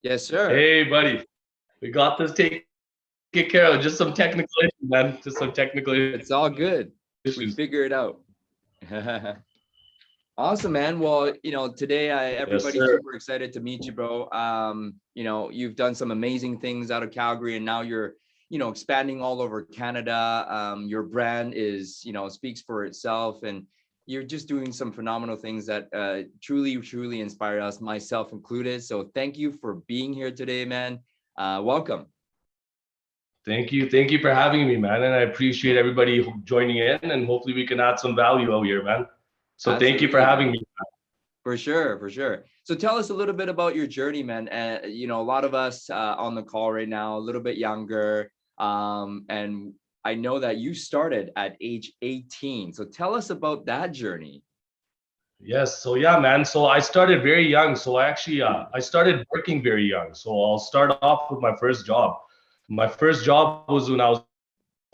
Yes, sir. Hey, buddy. We got this taken care of. Just some technical issues, man. Just some technical It's all good. We issues. figure it out. Awesome, man. Well, today Yes, everybody's sir. super excited to meet you, bro. You've done some amazing things out of Calgary, and now you're, expanding all over Canada. Your brand is, speaks for itself, and you're just doing some phenomenal things that truly, truly inspire us, myself included. So thank you for being here today, man. Welcome. Thank you. Thank you for having me, man. And I appreciate everybody joining in, and hopefully we can add some value out here, man. So thank you for Absolutely, having man. me. For sure, for sure. So tell us a little bit about your journey, man. A lot of us on the call right now, a little bit younger, and I know that you started at age 18. So tell us about that journey. Yes. So yeah, man. So I started very young. So I started working very young. So I'll start off with my first job. My first job was when I was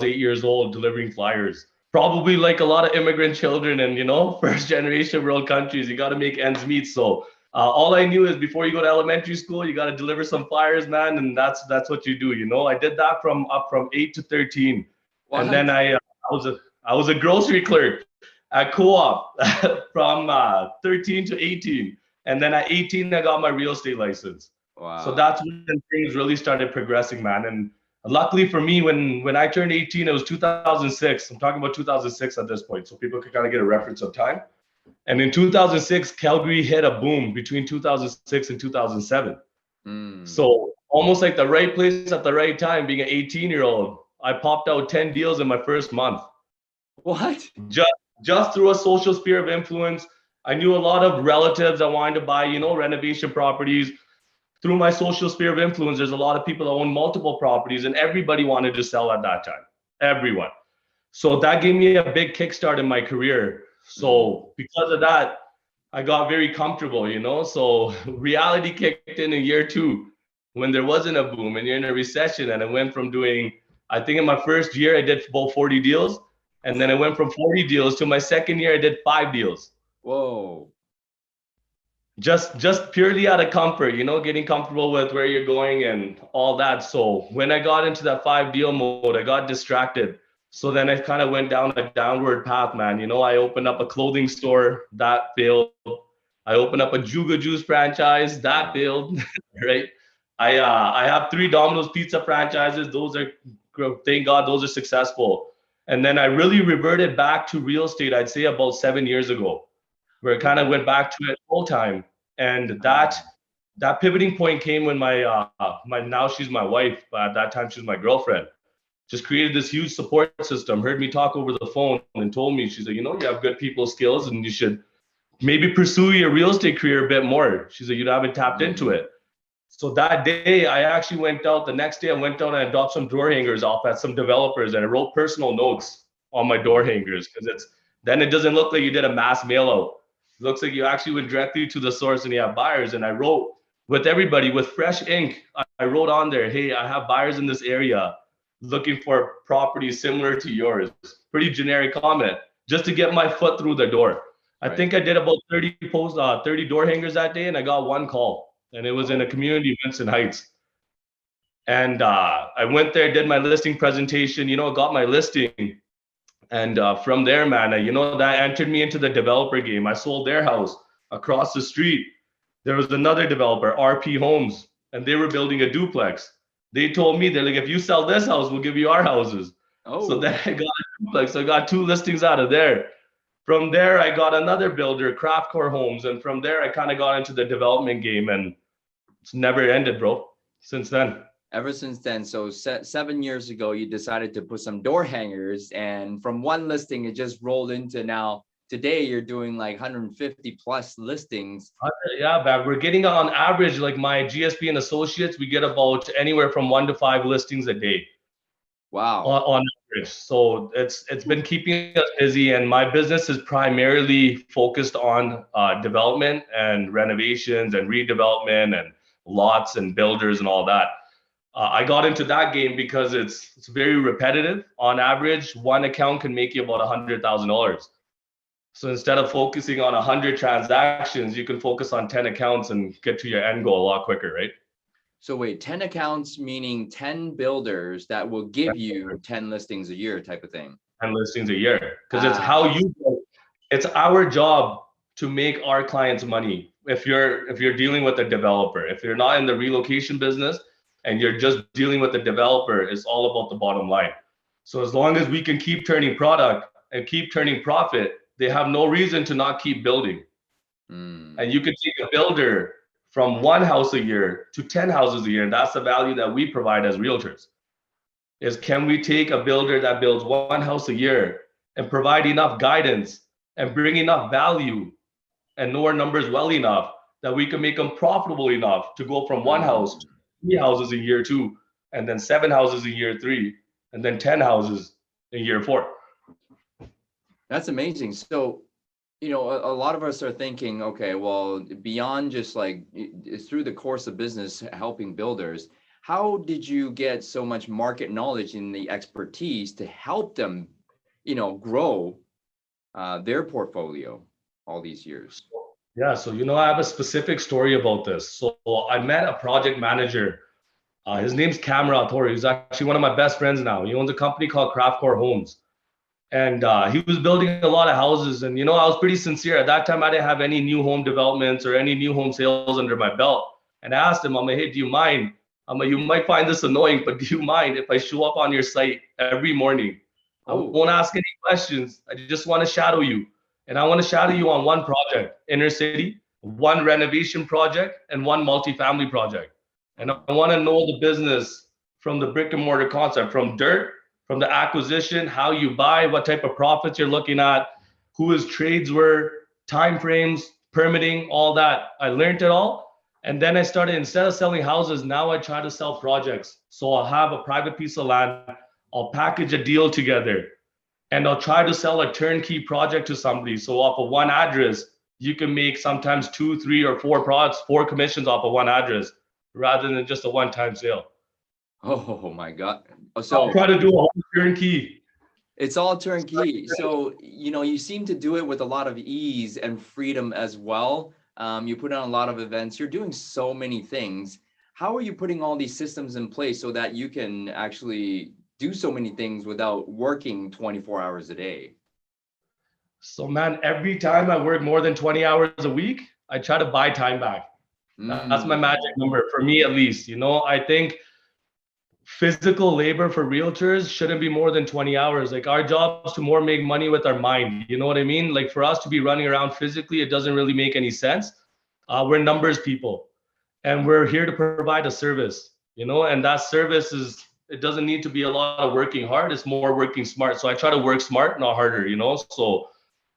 8 years old, delivering flyers. Probably like a lot of immigrant children and first generation world countries, you got to make ends meet. So all I knew is before you go to elementary school, you got to deliver some flyers, man, and that's what you do. I did that from 8 to 13, and then What? I was a grocery clerk at co-op from 13 to 18, and then at 18 I got my real estate license. So Wow. that's when things really started progressing, man. And luckily for me, when I turned 18, it was 2006. I'm talking about 2006 at this point, so people can kind of get a reference of time. And in 2006, Calgary hit a boom between 2006 and 2007. Mm. So almost like the right place at the right time, being an 18-year-old, I popped out 10 deals in my first month. What? Just through a social sphere of influence. I knew a lot of relatives that wanted to buy, renovation properties. Through my social sphere of influence, there's a lot of people that own multiple properties, and everybody wanted to sell at that time. Everyone. So that gave me a big kickstart in my career. So because of that, I got very comfortable. So reality kicked in year two when there wasn't a boom and you're in a recession. And I went from doing, I think in my first year, I did about 40 deals. And then I went from 40 deals to my second year, I did 5 deals. Whoa. Just purely out of comfort, getting comfortable with where you're going and all that. So when I got into that 5 deal mode, I got distracted. So then I kind of went down a downward path, man. I opened up a clothing store that failed. I opened up a Juga Juice franchise that failed, right? I have 3 Domino's Pizza franchises. Those are, thank God, those are successful. And then I really reverted back to real estate, I'd say about 7 years ago, where I kind of went back to it full time. And that pivoting point came when my now she's my wife, but at that time she was my girlfriend. Just created this huge support system, heard me talk over the phone and told me, she's like, you have good people skills and you should maybe pursue your real estate career a bit more. She's like, you haven't tapped into it. So that day, the next day I went out and I dropped some door hangers off at some developers and I wrote personal notes on my door hangers because then it doesn't look like you did a mass mail out. It looks like you actually went directly to the source and you have buyers. And I wrote with everybody with fresh ink. I wrote on there, hey, I have buyers in this area looking for properties similar to yours. Pretty generic comment, just to get my foot through the door. I think I did about 30 door hangers that day, and I got one call, and it was in a community, Vincent Heights. And I went there, did my listing presentation, got my listing. And from there, man, that entered me into the developer game. I sold their house across the street. There was another developer, RP Homes, and they were building a duplex. They told me, they're like, if you sell this house, we'll give you our houses. Oh. So then I got a duplex. I got 2 listings out of there. From there, I got another builder, Craftcore Homes. And from there, I kind of got into the development game, and it's never ended, bro, since then. Ever since then. So 7 years ago, you decided to put some door hangers, and from one listing, it just rolled into now. Today, you're doing like 150 plus listings. Yeah, but we're getting on average, like my GSB Associates, we get about anywhere from 1 to 5 listings a day. Wow. On average. So it's been keeping us busy, and my business is primarily focused on development and renovations and redevelopment and lots and builders and all that. I got into that game because it's very repetitive. On average, one account can make you about $100,000. So instead of focusing on 100 transactions, you can focus on 10 accounts and get to your end goal a lot quicker, right? So wait, 10 accounts meaning 10 builders that will give you 10 listings a year type of thing. 10 listings a year, because it's Ah, how you, it's our job to make our clients money. If you're dealing with a developer, if you're not in the relocation business and you're just dealing with the developer, it's all about the bottom line. So as long as we can keep turning product and keep turning profit, they have no reason to not keep building. And you can take a builder from one house a year to 10 houses a year. And that's the value that we provide as realtors. Is can we take a builder that builds one house a year and provide enough guidance and bring enough value and know our numbers well enough that we can make them profitable enough to go from one house to 3 houses in year 2, and then 7 houses in year 3, and then 10 houses in year 4. That's amazing. So, a lot of us are thinking, okay, well, beyond just like through the course of business helping builders, how did you get so much market knowledge and the expertise to help them, grow their portfolio all these years? Yeah, so I have a specific story about this. So I met a project manager. His name's Camera Tori. He's actually one of my best friends now. He owns a company called Craftcore Homes. And he was building a lot of houses. And, I was pretty sincere. At that time, I didn't have any new home developments or any new home sales under my belt. And I asked him, I'm like, hey, do you mind? I'm like, you might find this annoying, but do you mind if I show up on your site every morning? I won't ask any questions. I just want to shadow you. And I want to shadow you on one project, inner city, one renovation project, and one multifamily project. And I want to know the business from the brick and mortar concept, from dirt, from the acquisition, how you buy, what type of profits you're looking at, who his trades were, time frames, permitting, all that. I learned it all. And then I started, instead of selling houses, now I try to sell projects. So I'll have a private piece of land, I'll package a deal together, and I'll try to sell a turnkey project to somebody. So off of one address, you can make sometimes 2, 3, or 4 commissions off of one address rather than just a one-time sale. Oh my God. So I'll try to do a whole turnkey. It's all turnkey. So, you seem to do it with a lot of ease and freedom as well. You put on a lot of events. You're doing so many things. How are you putting all these systems in place so that you can actually do so many things without working 24 hours a day? So, man, every time I work more than 20 hours a week, I try to buy time back. That's my magic number for me, at least. I think physical labor for realtors shouldn't be more than 20 hours. Like, our job is to more make money with our mind. You know what I mean? Like, for us to be running around physically, it doesn't really make any sense. We're numbers people, and we're here to provide a service, and that service it doesn't need to be a lot of working hard. It's more working smart. So I try to work smart, not harder, So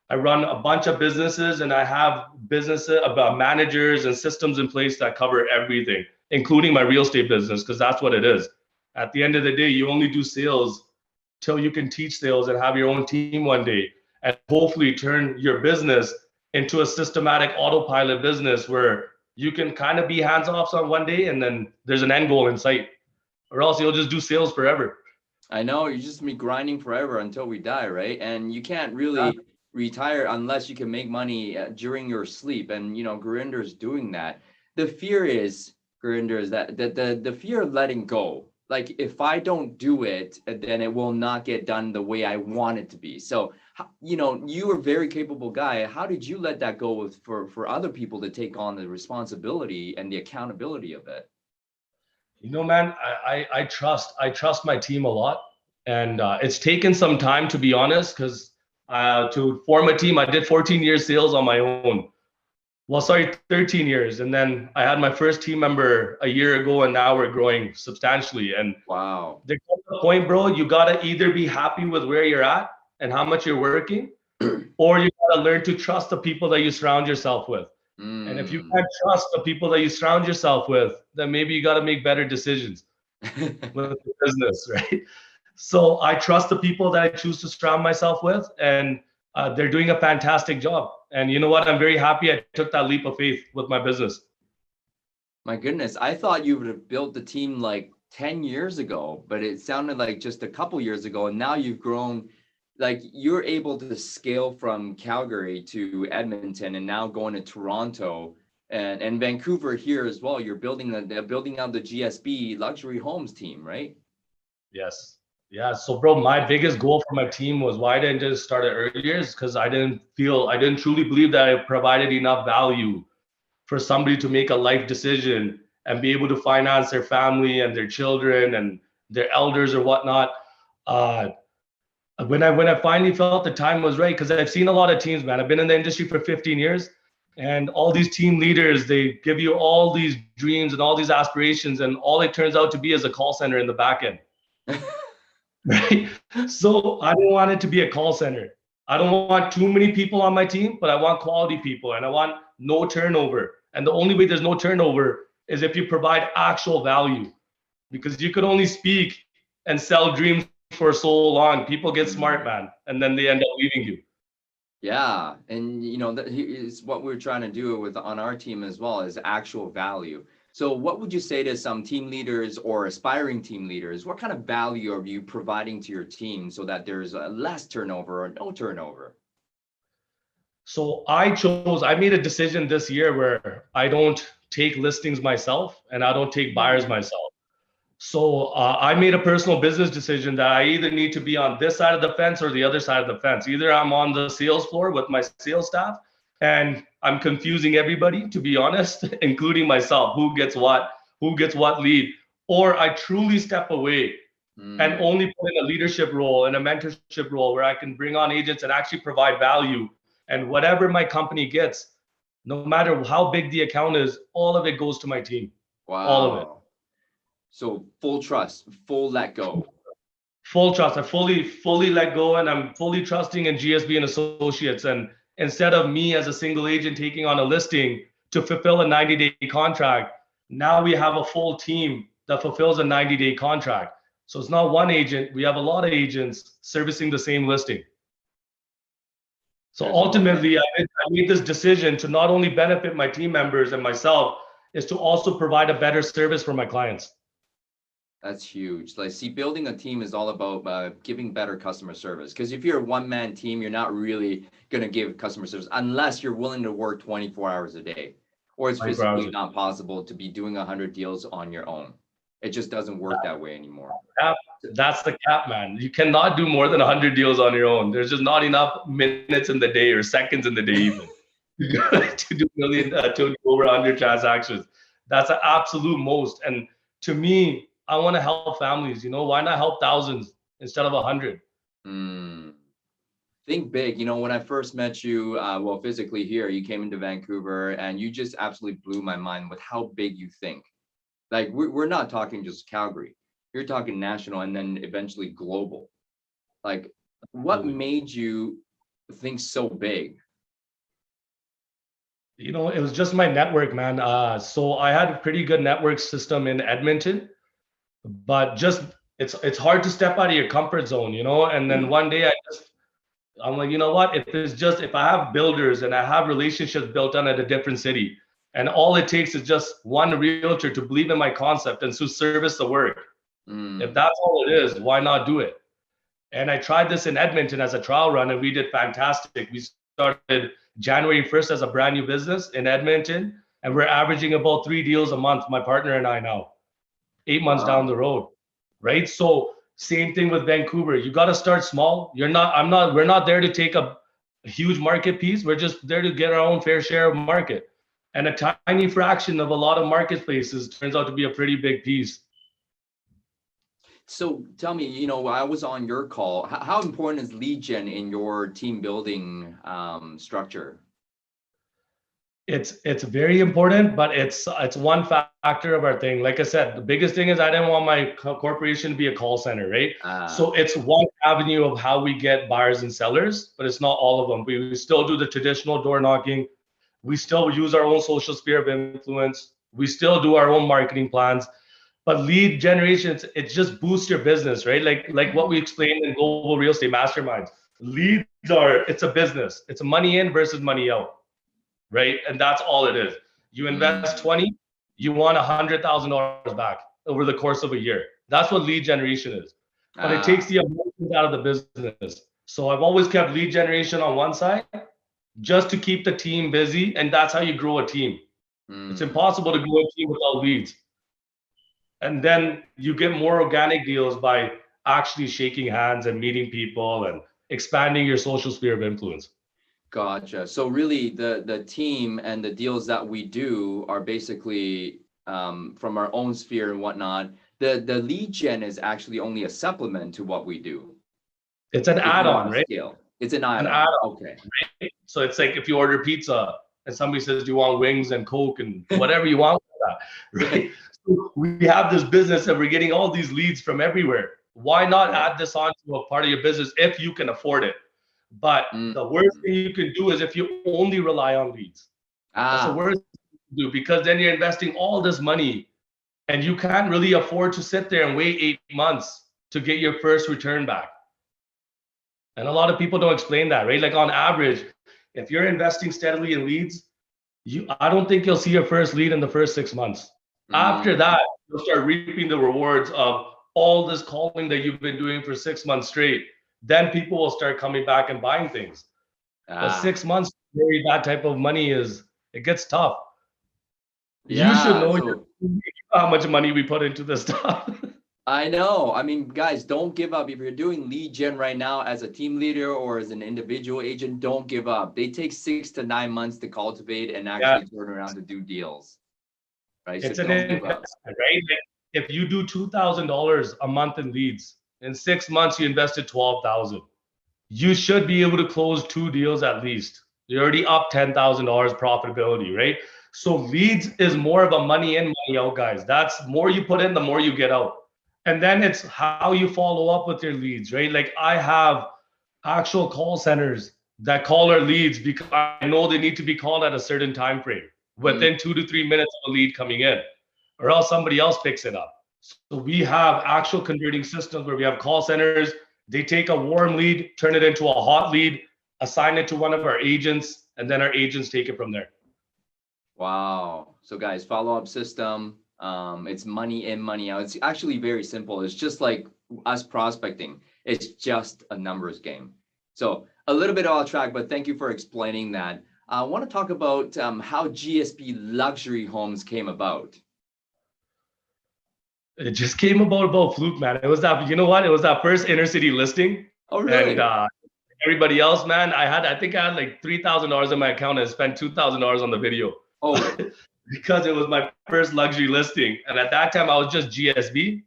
I run a bunch of businesses, and I have businesses about managers and systems in place that cover everything, including my real estate business, because that's what it is. At the end of the day, you only do sales till you can teach sales and have your own team one day, and hopefully turn your business into a systematic autopilot business where you can kind of be hands-off on one day and then there's an end goal in sight, or else you'll just do sales forever. I know, you just be grinding forever until we die, right? And you can't really retire unless you can make money during your sleep. And, Gurinder's doing that. The fear is, Gurinder, is that the fear of letting go. Like, if I don't do it, then it will not get done the way I want it to be. So, you are a very capable guy. How did you let that go for other people to take on the responsibility and the accountability of it? Man, I trust my team a lot, and it's taken some time, to be honest, because to form a team, I did 14 years sales on my own. Well, sorry, 13 years. And then I had my first team member a year ago, and now we're growing substantially. And wow, there's a point, bro, you got to either be happy with where you're at and how much you're working, or you got to learn to trust the people that you surround yourself with. And if you can't trust the people that you surround yourself with, then maybe you got to make better decisions with the business, right? So I trust the people that I choose to surround myself with, and they're doing a fantastic job. And you know what? I'm very happy I took that leap of faith with my business. My goodness, I thought you would have built the team like 10 years ago, but it sounded like just a couple years ago. And now you've grown, like you're able to scale from Calgary to Edmonton and now going to Toronto. and Vancouver here as well. You're building out the GSB luxury homes team, right? Yes. Yeah. So, bro, my biggest goal for my team was why I didn't just start it earlier is because I didn't truly believe that I provided enough value for somebody to make a life decision and be able to finance their family and their children and their elders or whatnot. Uh, when I finally felt the time was right, because I've seen a lot of teams, man. I've been in the industry for 15 years, and all these team leaders, they give you all these dreams and all these aspirations, and all it turns out to be is a call center in the back end. Right? So I don't want it to be a call center. I don't want too many people on my team, but I want quality people and I want no turnover. And the only way there's no turnover is if you provide actual value, because you could only speak and sell dreams for so long. People get smart, man, and then they end up leaving you. Yeah, and that is what we're trying to do with on our team as well, is actual value. So what would you say to some team leaders or aspiring team leaders? What kind of value are you providing to your team so that there's less turnover or no turnover? So I made a decision this year where I don't take listings myself and I don't take buyers myself. So I made a personal business decision that I either need to be on this side of the fence or the other side of the fence. Either I'm on the sales floor with my sales staff and I'm confusing everybody, to be honest, including myself, who gets what lead, or I truly step away and only put in a leadership role and a mentorship role where I can bring on agents and actually provide value. And whatever my company gets, no matter how big the account is, all of it goes to my team. Wow. All of it. So full trust, full let go. Full trust. I fully let go, and I'm fully trusting in GSB and Associates. And instead of me as a single agent taking on a listing to fulfill a 90-day contract, now we have a full team that fulfills a 90-day contract. So it's not one agent. We have a lot of agents servicing the same listing. So ultimately, I made this decision to not only benefit my team members and myself, is to also provide a better service for my clients. That's huge. Like, see, building a team is all about giving better customer service. Because if you're a one-man team, you're not really going to give customer service unless you're willing to work 24 hours a day, or it's physically not possible to be doing 100 deals on your own. It just doesn't work that way anymore. That's the cap, man. You cannot do more than 100 deals on your own. There's just not enough minutes in the day or seconds in the day even to do to over 100 transactions. That's the absolute most. And to me, I want to help families. Why not help thousands instead of 100? Think big. When I first met you, well, physically here, you came into Vancouver and you just absolutely blew my mind with how big you think. Like, we're not talking just Calgary. You're talking national and then eventually global. Like, what made you think so big? It was just my network, man. So I had a pretty good network system in Edmonton, but just it's hard to step out of your comfort zone, And then one day I'm like, you know what? If I have builders and I have relationships built on at a different city, and all it takes is just one realtor to believe in my concept and to service the work. If that's all it is, why not do it? And I tried this in Edmonton as a trial run, and we did fantastic. We started January 1st as a brand new business in Edmonton, and we're averaging about 3 deals a month, my partner and I now, 8 months down the road, right? So same thing with Vancouver. You got to start small. We're not there to take a huge market piece. We're just there to get our own fair share of market. And a tiny fraction of a lot of marketplaces turns out to be a pretty big piece. So tell me, I was on your call. How important is lead gen in your team building structure? It's very important, but it's one factor of our thing. Like I said, the biggest thing is I didn't want my corporation to be a call center, right? So it's one avenue of how we get buyers and sellers, but it's not all of them. We still do the traditional door knocking. We still use our own social sphere of influence. We still do our own marketing plans. But lead generation, it just boosts your business, right? Like what we explained in Global Real Estate Masterminds. Leads it's a business. It's money in versus money out, right? And that's all it is. You invest 20, you want $100,000 back over the course of a year. That's what lead generation is. But it takes the emotions out of the business. So I've always kept lead generation on one side just to keep the team busy, and that's how you grow a team. It's impossible to go a team without leads. And then you get more organic deals by actually shaking hands and meeting people and expanding your social sphere of influence. Gotcha. So really the team and the deals that we do are basically from our own sphere and whatnot. The lead gen is actually only a supplement to what we do. It's an add-on, right? Scale. It's an add-on. An add-on. Okay. Right? So it's like if you order pizza and somebody says, do you want wings and Coke and whatever you want with that, right? So we have this business and we're getting all these leads from everywhere. Why not add this on to a part of your business if you can afford it? But the worst thing you can do is if you only rely on leads. That's the worst thing you do, because then you're investing all this money and you can't really afford to sit there and wait 8 months to get your first return back. And a lot of people don't explain that, right? Like on average, if you're investing steadily in leads, I don't think you'll see your first lead in the first 6 months. After that, you'll start reaping the rewards of all this calling that you've been doing for 6 months straight. Then people will start coming back and buying things. But 6 months to carry that type of money it gets tough. Yeah, you should know how much money we put into this stuff. I know. I mean, guys, don't give up. If you're doing lead gen right now as a team leader or as an individual agent, don't give up. They take 6 to 9 months to cultivate and actually turn around to do deals. Right? It's an investment, right? Like if you do $2,000 a month in leads, in 6 months you invested $12,000. You should be able to close 2 deals at least. You're already up $10,000 profitability, right? So leads is more of a money in, money out, guys. That's more you put in, the more you get out. And then it's how you follow up with your leads, right? Like I have actual call centers that call our leads because I know they need to be called at a certain time frame within 2 to 3 minutes of a lead coming in, or else somebody else picks it up. So we have actual converting systems where we have call centers. They take a warm lead, turn it into a hot lead, assign it to one of our agents, and then our agents take it from there. Wow. So guys, follow-up system. It's money in, money out. It's actually very simple. It's just like us prospecting. It's just a numbers game. So a little bit off track, but thank you for explaining that. I want to talk about how GSB Luxury Homes came about. It just came about fluke, man. It was that, you know what? It was that first inner city listing. Oh, really? And everybody else, man, I think I had like $3,000 in my account and spent $2,000 on the video. Oh. Because it was my first luxury listing. And at that time, I was just GSB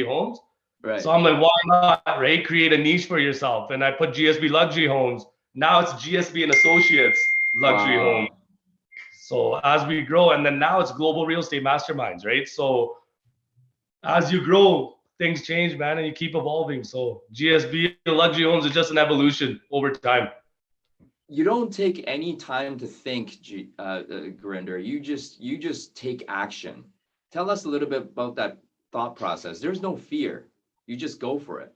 Homes. Right. So I'm like, why not, right? Create a niche for yourself. And I put GSB Luxury Homes. Now it's GSB and Associates Luxury Homes. So as we grow, and then now it's Global Real Estate Masterminds, right? So as you grow, things change, man, and you keep evolving. So GSB Luxury Homes is just an evolution over time. You don't take any time to think, Gurinder. You just take action. Tell us a little bit about that thought process. There's no fear. You just go for it.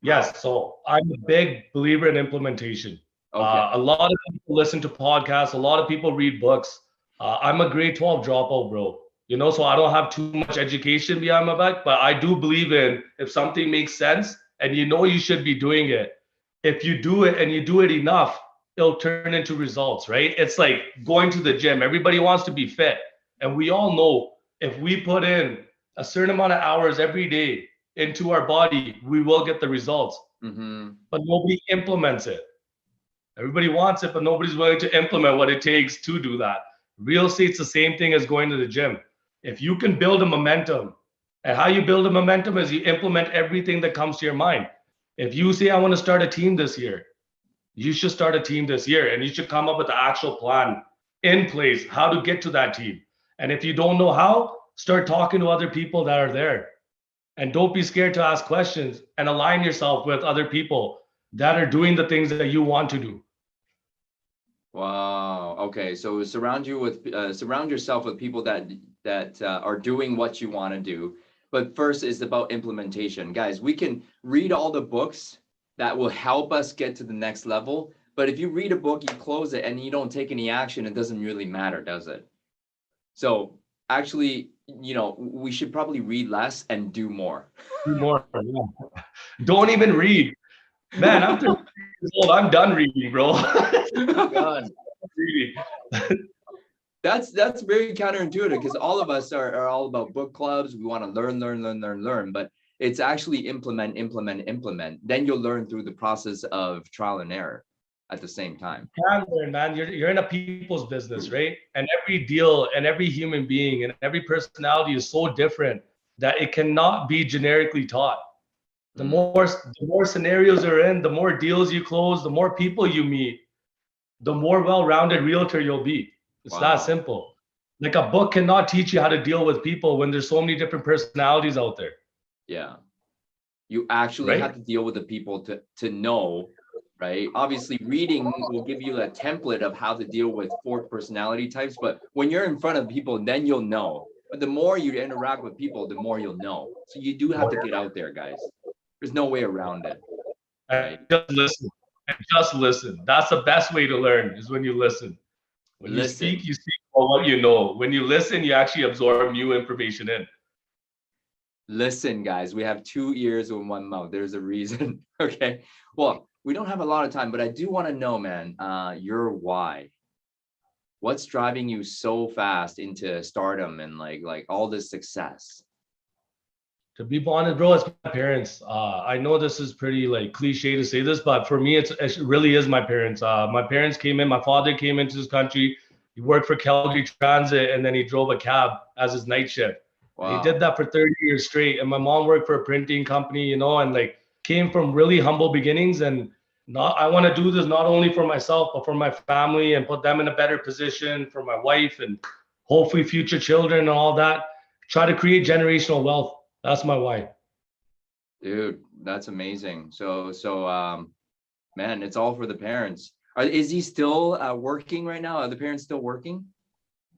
Yes. So I'm a big believer in implementation. Okay. A lot of people listen to podcasts. A lot of people read books. I'm a grade 12 dropout, bro. You know, so I don't have too much education behind my back, but I do believe in if something makes sense and you know you should be doing it, if you do it and you do it enough, it'll turn into results, right? It's like going to the gym. Everybody wants to be fit. And we all know if we put in a certain amount of hours every day into our body, we will get the results. But nobody implements it. Everybody wants it, but nobody's willing to implement what it takes to do that. Real estate's the same thing as going to the gym. If you can build a momentum, and how you build a momentum is you implement everything that comes to your mind. If you say, I want to start a team this year, you should start a team this year, and you should come up with the actual plan in place, how to get to that team. And if you don't know how, start talking to other people that are there. And don't be scared to ask questions, and align yourself with other people that are doing the things that you want to do. Wow. Okay. So surround yourself with people that are doing what you want to do. But first is about implementation. Guys, we can read all the books that will help us get to the next level. But if you read a book, you close it, and you don't take any action, it doesn't really matter, does it? So actually, you know, we should probably read less and do more. Do more. Yeah. Don't even read. Man, I'm 30 years old. I'm done reading, bro. God. Reading. That's very counterintuitive because all of us are all about book clubs. We want to learn, but it's actually implement. Then you'll learn through the process of trial and error at the same time. Can learn, man. You're in a people's business, right? And every deal and every human being and every personality is so different that it cannot be generically taught. The more scenarios you're in, the more deals you close, the more people you meet, the more well-rounded realtor you'll be. It's that simple. Like a book cannot teach you how to deal with people when there's so many different personalities out there. Yeah. You actually have to deal with the people to know, right? Obviously, reading will give you a template of how to deal with 4 personality types, but when you're in front of people, then you'll know. But the more you interact with people, the more you'll know. So you do have to get out there, guys. There's no way around it. Right? Just listen. That's the best way to learn is when you listen. When you speak for what you know. When you listen, you actually absorb new information in. Listen, guys, we have 2 ears and 1 mouth. There's a reason. Okay. Well, we don't have a lot of time, but I do want to know, man, your why. What's driving you so fast into stardom and like all this success? To be honest, bro, it's my parents. I know this is pretty like cliche to say this, but for me, it really is my parents. My parents came in. My father came into this country. He worked for Calgary Transit, and then he drove a cab as his night shift. Wow. He did that for 30 years straight. And my mom worked for a printing company, you know, and like came from really humble beginnings. And I want to do this not only for myself, but for my family and put them in a better position, for my wife and hopefully future children and all that. Try to create generational wealth. That's my why. Dude, that's amazing. So man, it's all for the parents. Is he still working right now? Are the parents still working?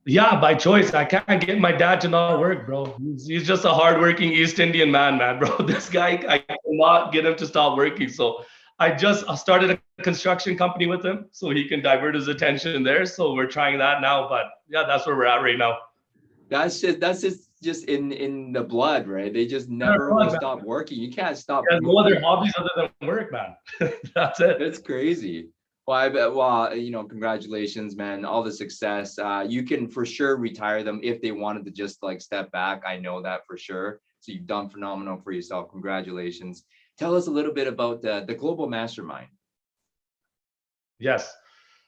Yeah, by choice. I can't get my dad to not work, bro. He's just a hardworking East Indian man, bro. This guy, I cannot get him to stop working. So I started a construction company with him so he can divert his attention there. So we're trying that now. But yeah, that's where we're at right now. That's just in the blood, right? They just never will stop working. You can't stop. There's no other hobbies other than work, man. That's it. That's crazy. Well, I bet. Well, you know, congratulations, man. All the success. You can for sure retire them if they wanted to just like step back. I know that for sure. So you've done phenomenal for yourself. Congratulations. Tell us a little bit about the Global Mastermind. Yes.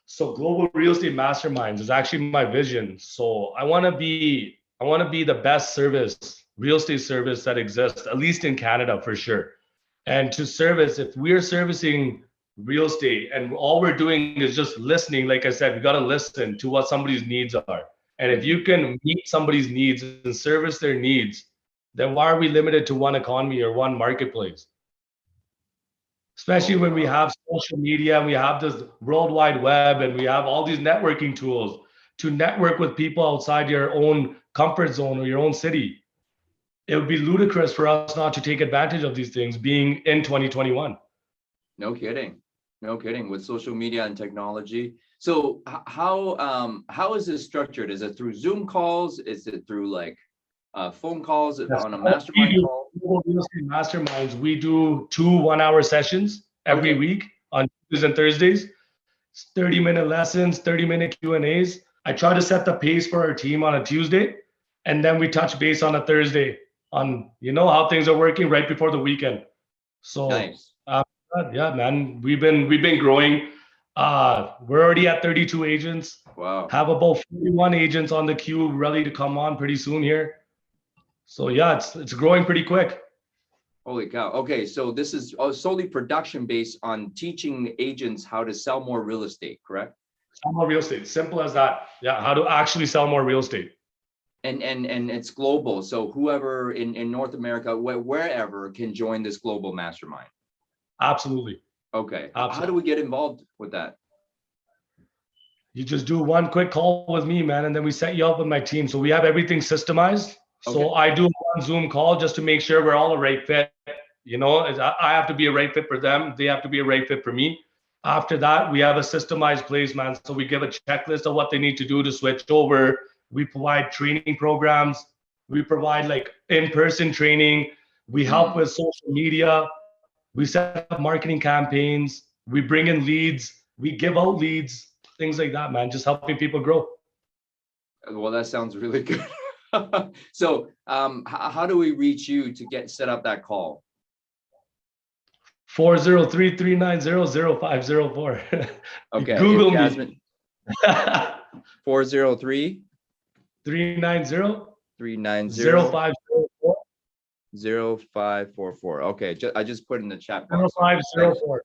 So Global Real Estate Masterminds is actually my vision. So I want to be the best real estate service that exists, at least in Canada for sure. And to service, if we're servicing real estate and all we're doing is just listening, like I said, we got to listen to what somebody's needs are. And if you can meet somebody's needs and service their needs, then why are we limited to one economy or one marketplace? Especially when we have social media and we have this World Wide Web and we have all these networking tools to network with people outside your own comfort zone or your own city. It would be ludicrous for us not to take advantage of these things being in 2021. No kidding. No kidding. With social media and technology. So how is this structured? Is it through Zoom calls? Is it through like phone calls on a mastermind call? Real estate masterminds, we do 2 1-hour sessions every week on Tuesdays and Thursdays. 30-minute lessons, 30-minute Q&As. I try to set the pace for our team on a Tuesday, and then we touch base on a Thursday on, you know, how things are working right before the weekend. So nice. Yeah, man, we've been growing. We're already at 32 agents. Wow. Have about 41 agents on the queue ready to come on pretty soon here. So yeah, it's growing pretty quick. Holy cow. Okay, so this is solely production based on teaching agents how to sell more real estate, correct? Sell more real estate. Simple as that. Yeah, how to actually sell more real estate. And it's global. So whoever in North America, wherever can join this global mastermind. Absolutely. Okay. Absolutely. How do we get involved with that? You just do one quick call with me, man, and then we set you up with my team. So we have everything systemized. So I do one Zoom call just to make sure we're all a right fit. You know, I have to be a right fit for them. They have to be a right fit for me. After that, we have a systemized place, man. So we give a checklist of what they need to do to switch over. We provide training programs. We provide like in-person training. We help with social media. We set up marketing campaigns. We bring in leads. We give out leads, things like that, man. Just helping people grow. Well, that sounds really good. So how do we reach you to get set up that call? 403-390-0504. Okay, Google me. Jasmine. 403 390 390 0504. 0544. Okay, I just put in the chat box. 0504.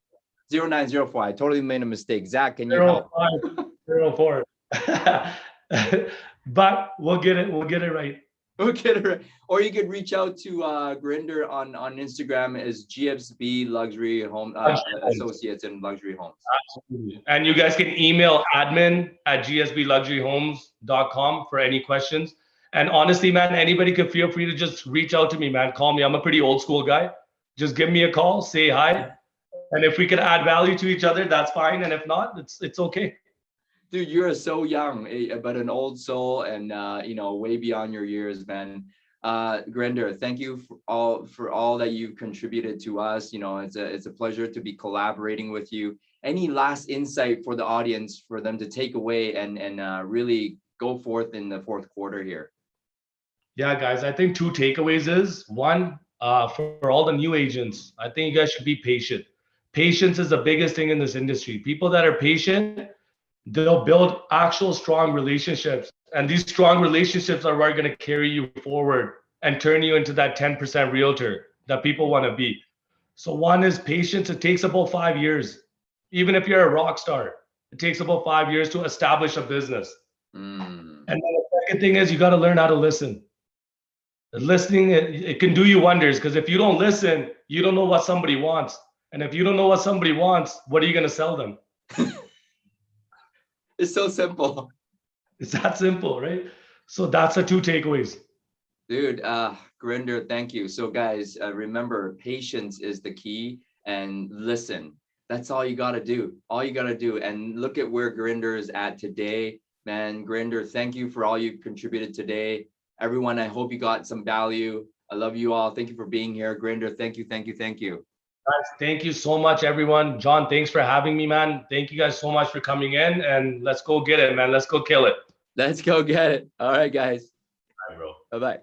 0904. I totally made a mistake. Zach, can you help? 0504. But we'll get it right. We'll get it right. Or you could reach out to Gurinder on Instagram as GSB Luxury Home Associates and Luxury Homes. Absolutely. And you guys can email admin@gsbluxuryhomes.com for any questions. And honestly, man, anybody could feel free to just reach out to me, man. Call me. I'm a pretty old school guy. Just give me a call, say hi. And if we could add value to each other, that's fine. And if not, it's okay. Dude, you're so young, but an old soul, and way beyond your years, man. Gurinder, thank you for all that you've contributed to us. It's a pleasure to be collaborating with you. Any last insight for the audience for them to take away and really go forth in the fourth quarter here? Yeah, guys, I think 2 takeaways is one, for all the new agents, I think you guys should be patient. Patience is the biggest thing in this industry. People that are patient, they'll build actual strong relationships. And these strong relationships are what are going to carry you forward and turn you into that 10% realtor that people want to be. So one is patience. It takes about 5 years. Even if you're a rock star, it takes about 5 years to establish a business. And then the second thing is you got to learn how to listen. Listening, it can do you wonders, because if you don't listen, you don't know what somebody wants. And if you don't know what somebody wants, what are you going to sell them? It's so simple. It's that simple, right? So that's the 2 takeaways. Dude, Gurinder, thank you. So guys, remember, patience is the key, and listen. That's all you got to do. All you got to do. And look at where Gurinder is at today. Man, Gurinder, thank you for all you contributed today. Everyone, I hope you got some value. I love you all. Thank you for being here. Gurinder, thank you. Guys, thank you so much, everyone. John, thanks for having me, man. Thank you guys so much for coming in, and let's go get it, man. Let's go kill it. Let's go get it. All right, guys. All right, bro. Bye-bye.